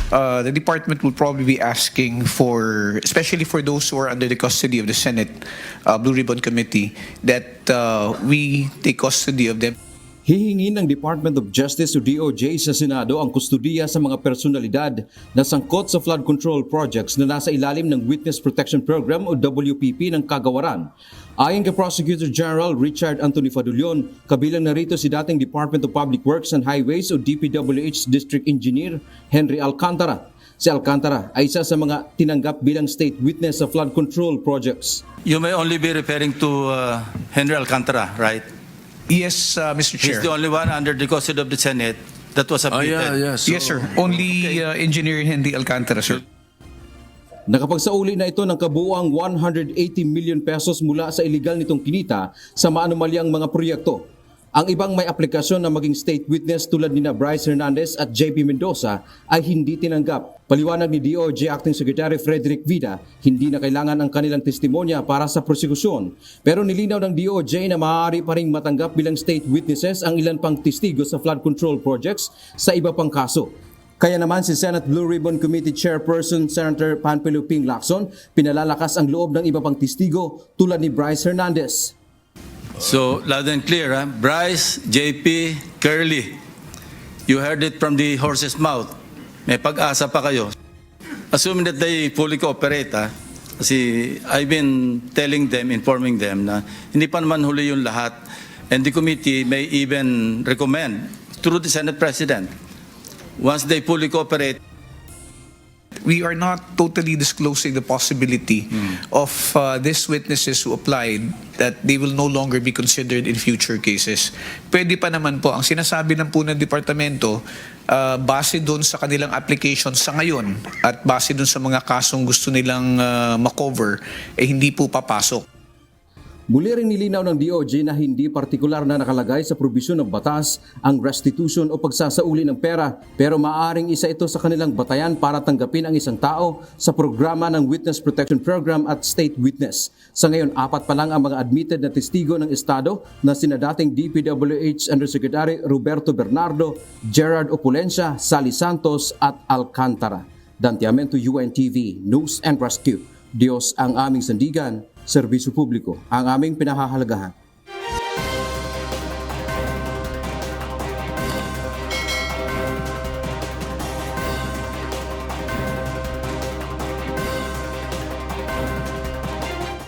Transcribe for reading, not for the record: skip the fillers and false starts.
the department will probably be asking for, especially for those who are under the custody of the Senate Blue Ribbon Committee, that we take custody of them. Hihingi ng Department of Justice o DOJ sa Senado ang kustodiya sa mga personalidad na sangkot sa flood control projects na nasa ilalim ng Witness Protection Program o WPP ng Kagawaran. Ayon kay Prosecutor General Richard Anthony Fadulion, kabilang narito si dating Department of Public Works and Highways o DPWH District Engineer Henry Alcantara. Si Alcantara ay isa sa mga tinanggap bilang state witness sa flood control projects. You may only be referring to Henry Alcantara, right? Yes, Mr. Chair. He's the only one under the custody of the Senate that was submitted. Yes, sir. Only Engineer Henry Alcantara, sir. Nakapagsauli na ito ng kabuuang 180 million pesos mula sa iligal nitong kinita sa maanomalyang mga proyekto. Ang ibang may aplikasyon na maging state witness tulad ni Bryce Hernandez at JP Mendoza ay hindi tinanggap. Paliwanag ni DOJ Acting Secretary Frederick Vida, hindi na kailangan ang kanilang testimonya para sa prosekusyon. Pero nilinaw ng DOJ na maaari pa ring matanggap bilang state witnesses ang ilan pang testigo sa flood control projects sa iba pang kaso. Kaya naman si Senate Blue Ribbon Committee Chairperson Senator Panfilo Ping Lacson, pinalalakas ang loob ng iba pang testigo tulad ni Bryce Hernandez. So, loud and clear, Bryce, JP, Curly, you heard it from the horse's mouth. May pag-asa pa kayo. Assuming that they fully cooperate, kasi I've been telling them, informing them na hindi pa naman huli yung lahat. And the committee may even recommend through the Senate President, once they fully cooperate, we are not totally disclosing the possibility of these witnesses who applied that they will no longer be considered in future cases. Pwede pa naman po, ang sinasabi ng po ng departamento, base doon sa kanilang application sa ngayon at base doon sa mga kasong gusto nilang makover, hindi po papasok. Muli rin nilinaw ng DOJ na hindi partikular na nakalagay sa probisyon ng batas ang restitution o pagsasauli ng pera, pero maaaring isa ito sa kanilang batayan para tanggapin ang isang tao sa programa ng Witness Protection Program at State Witness. Sa ngayon, 4 pa lang ang mga admitted na testigo ng Estado na sina dating DPWH Undersecretary Roberto Bernardo, Gerard Opulencia, Sally Santos at Alcantara. Dantiamento, UNTV, News and Rescue. Diyos ang aming sandigan, serbisyo publiko ang aming pinahahalagahan.